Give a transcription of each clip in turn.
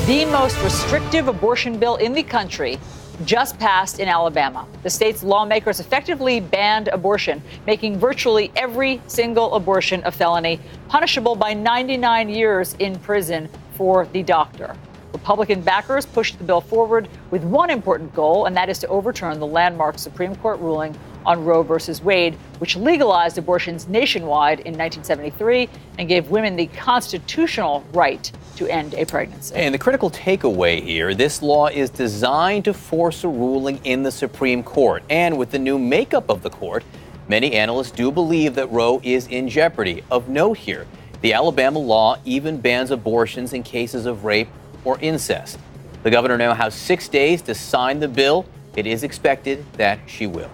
The most restrictive abortion bill in the country just passed in Alabama. The state's lawmakers effectively banned abortion, making virtually every single abortion a felony, punishable by 99 years in prison for the doctor. Republican backers pushed the bill forward with one important goal, and that is to overturn the landmark Supreme Court ruling on Roe versus Wade, which legalized abortions nationwide in 1973 and gave women the constitutional right to end a pregnancy. And the critical takeaway here, this law is designed to force a ruling in the Supreme Court. And with the new makeup of the court, many analysts do believe that Roe is in jeopardy. Of note here, the Alabama law even bans abortions in cases of rape or incest. The governor now has 6 days to sign the bill. It is expected that she will.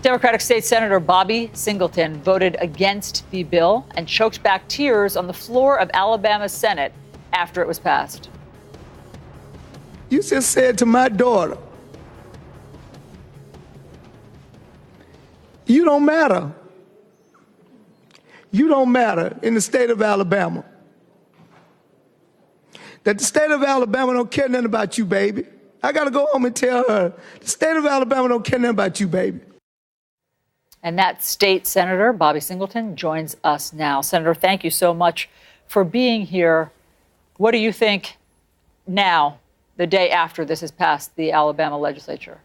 Democratic State Senator Bobby Singleton voted against the bill and choked back tears on the floor of Alabama's Senate after it was passed. You just said to my daughter, you don't matter. You don't matter in the state of Alabama. That the state of Alabama don't care nothing about you, baby. I got to go home and tell her, the state of Alabama don't care nothing about you, baby. And that state senator, Bobby Singleton, joins us now. Senator, thank you so much for being here. What do you think now, the day after this has passed the Alabama legislature?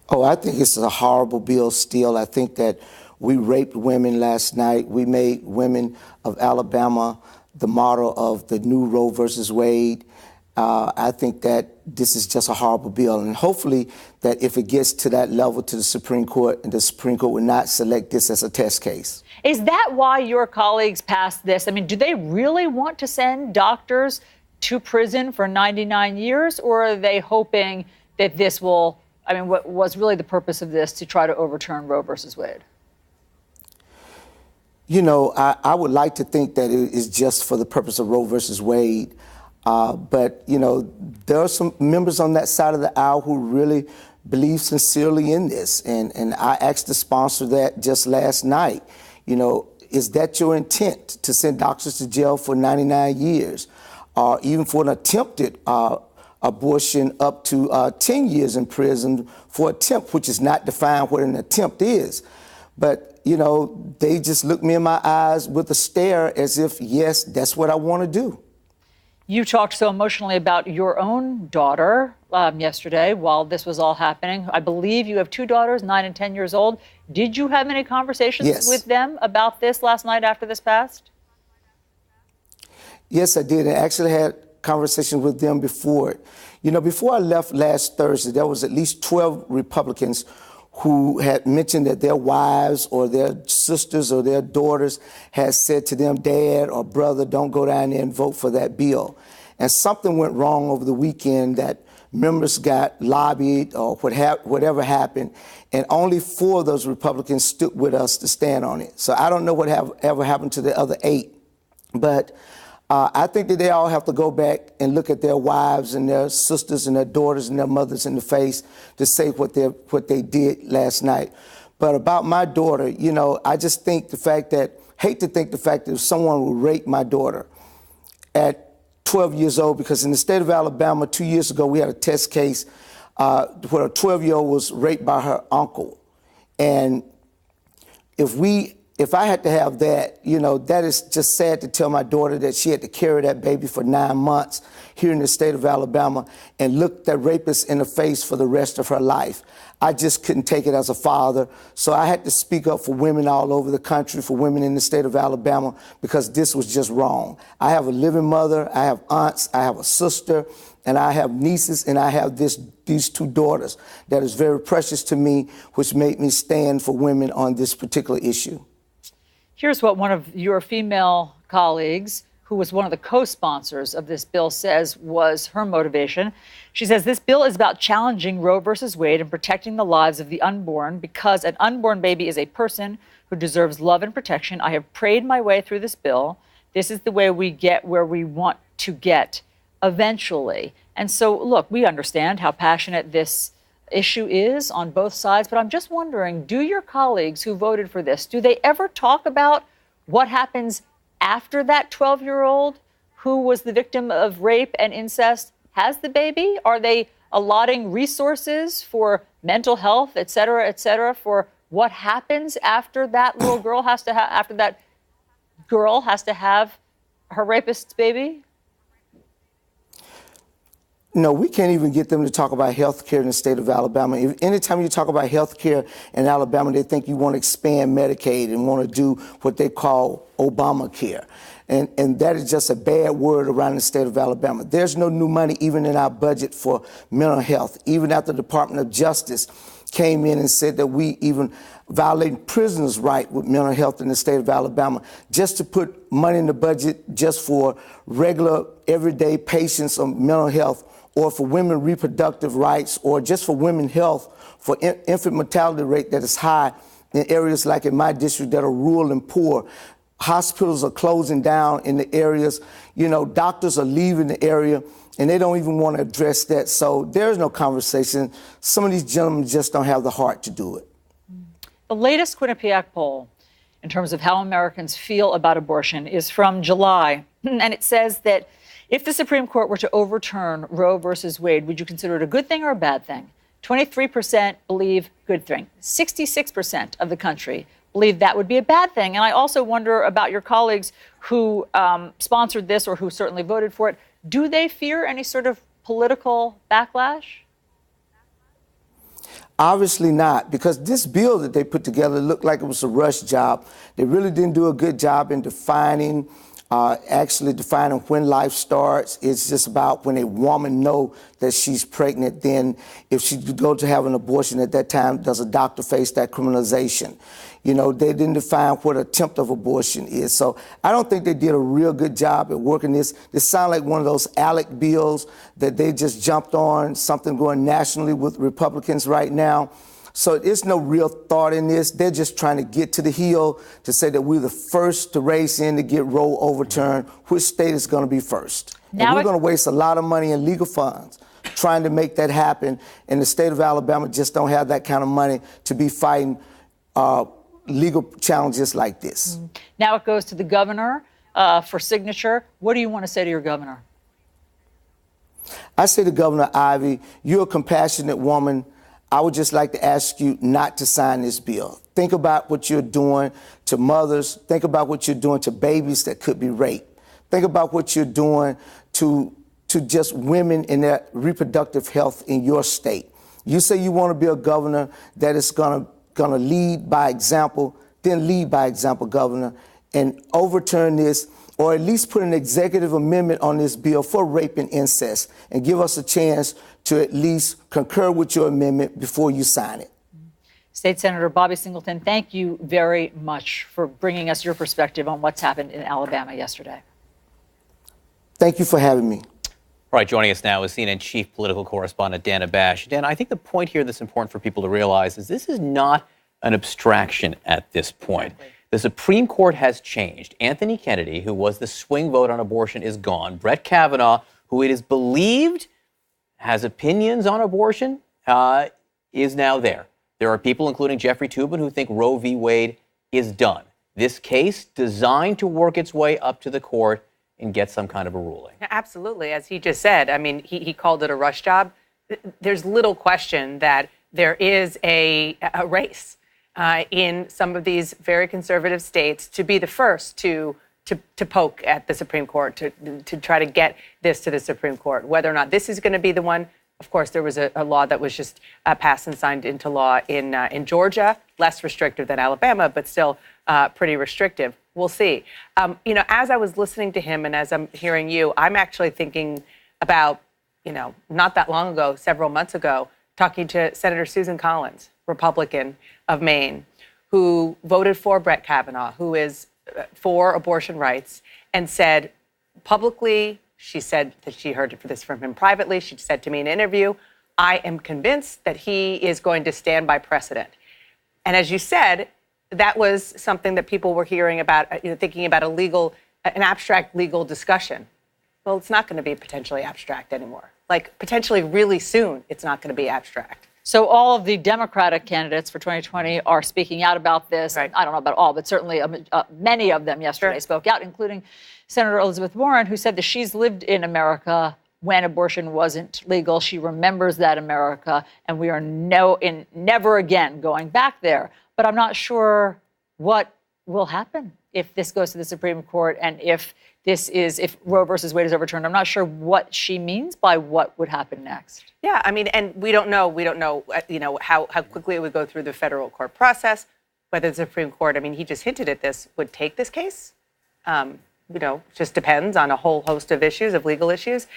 Oh, I think it's a horrible bill still. I think that we raped women last night. We made women of Alabama the model of the new Roe versus Wade. I think that this is just a horrible bill. And hopefully that if it gets to that level to the Supreme Court, and the Supreme Court would not select this as a test case. Is that why your colleagues passed this? I mean, do they really want to send doctors to prison for 99 years? Or are they hoping that this will, I mean, what was really the purpose of this to try to overturn Roe versus Wade? You know, I would like to think that it is just for the purpose of Roe versus Wade. But, you know, there are some members on that side of the aisle who really believe sincerely in this. And I asked the sponsor that just last night. You know, is that your intent, to send doctors to jail for 99 years? Or even for an attempted abortion up to 10 years in prison for attempt, which is not defined what an attempt is. But, you know, they just looked me in my eyes with a stare as if, yes, that's what I want to do. You talked so emotionally about your own daughter yesterday while this was all happening. I believe you have two daughters, 9 and 10 years old. Did you have any conversations with them about this last night after this passed? Yes, I did. I actually had conversations with them before it. You know, before I left last Thursday, there was at least 12 Republicans who had mentioned that their wives or their sisters or their daughters had said to them, Dad or brother, don't go down there and vote for that bill. And something went wrong over the weekend that members got lobbied or whatever happened, and only 4 of those Republicans stood with us to stand on it. So I don't know what ever happened to the other 8, but I think that they all have to go back and look at their wives and their sisters and their daughters and their mothers in the face to say what they did last night. But about my daughter, you know, I just think hate to think the fact that someone would rape my daughter at 12 years old, because in the state of Alabama 2 years ago, we had a test case where a 12-year-old was raped by her uncle. And if I had to have that, you know, that is just sad to tell my daughter that she had to carry that baby for 9 months here in the state of Alabama and look that rapist in the face for the rest of her life. I just couldn't take it as a father. So I had to speak up for women all over the country, for women in the state of Alabama, because this was just wrong. I have a living mother, I have aunts, I have a sister, and I have nieces, and I have these 2 daughters that is very precious to me, which made me stand for women on this particular issue. Here's what one of your female colleagues, who was one of the co-sponsors of this bill, says was her motivation. She says this bill is about challenging Roe versus Wade and protecting the lives of the unborn, because an unborn baby is a person who deserves love and protection. I have prayed my way through this bill. This is the way we get where we want to get eventually. And so, look, we understand how passionate this issue is on both sides, but I'm just wondering, do your colleagues who voted for this, do they ever talk about what happens after that 12-year-old who was the victim of rape and incest has the baby? Are they allotting resources for mental health, et cetera, for what happens after that little girl has to have, after that girl has to have her rapist's baby? No, we can't even get them to talk about health care in the state of Alabama. Anytime you talk about health care in Alabama, they think you want to expand Medicaid and want to do what they call Obamacare. And that is just a bad word around the state of Alabama. There's no new money even in our budget for mental health, even after the Department of Justice came in and said that we even violating prisoners' right with mental health in the state of Alabama, just to put money in the budget just for regular, everyday patients on mental health, or for women reproductive rights, or just for women health, for infant mortality rate that is high in areas like in my district that are rural and poor. Hospitals are closing down in the areas, doctors are leaving the area, and they don't even want to address that. So there's no conversation. Some of these gentlemen just don't have the heart to do it. The latest Quinnipiac poll in terms of how Americans feel about abortion is from July, and it says that if the Supreme Court were to overturn Roe versus Wade, would you consider it a good thing or a bad thing? 23% believe good thing. 66% of the country believe that would be a bad thing. And I also wonder about your colleagues who sponsored this or who certainly voted for it. Do they fear any sort of political backlash? Obviously not, because this bill that they put together looked like it was a rush job. They really didn't do a good job in defining when life starts. It's just about when a woman knows that she's pregnant, then if she go to have an abortion at that time, does a doctor face that criminalization? They didn't define what attempt of abortion is. So I don't think they did a real good job at working this. This sounds like one of those ALEC bills that they just jumped on, something going nationally with Republicans right now. So there's no real thought in this. They're just trying to get to the Hill to say that we're the first to race in to get Roe overturned. Which state is going to be first? And we're going to waste a lot of money in legal funds trying to make that happen. And the state of Alabama just don't have that kind of money to be fighting legal challenges like this. Now it goes to the governor for signature. What do you want to say to your governor? I say to Governor Ivey, you're a compassionate woman. I would just like to ask you not to sign this bill. Think about what you're doing to mothers. Think about what you're doing to babies that could be raped. Think about what you're doing to just women in their reproductive health in your state. You say you want to be a governor that is going to lead by example, then lead by example, Governor, and overturn this, or at least put an executive amendment on this bill for rape and incest, and give us a chance to at least concur with your amendment before you sign it. State Senator Bobby Singleton, thank you very much for bringing us your perspective on what's happened in Alabama yesterday. Thank you for having me. All right, joining us now is CNN chief political correspondent Dana Bash. Dan, I think the point here that's important for people to realize is this is not an abstraction at this point. Exactly. The Supreme Court has changed. Anthony Kennedy, who was the swing vote on abortion, is gone. Brett Kavanaugh, who it is believed has opinions on abortion, is now there. There are people, including Jeffrey Toobin, who think Roe v. Wade is done. This case designed to work its way up to the court and get some kind of a ruling. Absolutely. As he just said, I mean, he called it a rush job. There's little question that there is a race in some of these very conservative states to be the first to poke at the Supreme Court, to try to get this to the Supreme Court. Whether or not this is going to be the one, of course, there was a law that was just passed and signed into law in Georgia, less restrictive than Alabama, but still pretty restrictive. We'll see. As I was listening to him and as I'm hearing you, I'm actually thinking about, not that long ago, several months ago, talking to Senator Susan Collins, Republican of Maine, who voted for Brett Kavanaugh, who is for abortion rights, and said publicly, she said that she heard this from him privately. She said to me in an interview, I am convinced that he is going to stand by precedent. And as you said, that was something that people were hearing about, thinking about an abstract legal discussion. Well, it's not going to be potentially abstract anymore. Like potentially really soon, it's not going to be abstract. So all of the Democratic candidates for 2020 are speaking out about this. Right. I don't know about all, but certainly many of them yesterday spoke out, including Senator Elizabeth Warren, who said that she's lived in America when abortion wasn't legal. She remembers that America, and we are never again going back there. But I'm not sure what will happen if this goes to the Supreme Court and if Roe versus Wade is overturned. I'm not sure what she means by what would happen next. Yeah, I mean, and we don't know, how quickly it would go through the federal court process, whether the Supreme Court, I mean, he just hinted at this, would take this case. Just depends on a whole host of issues, of legal issues.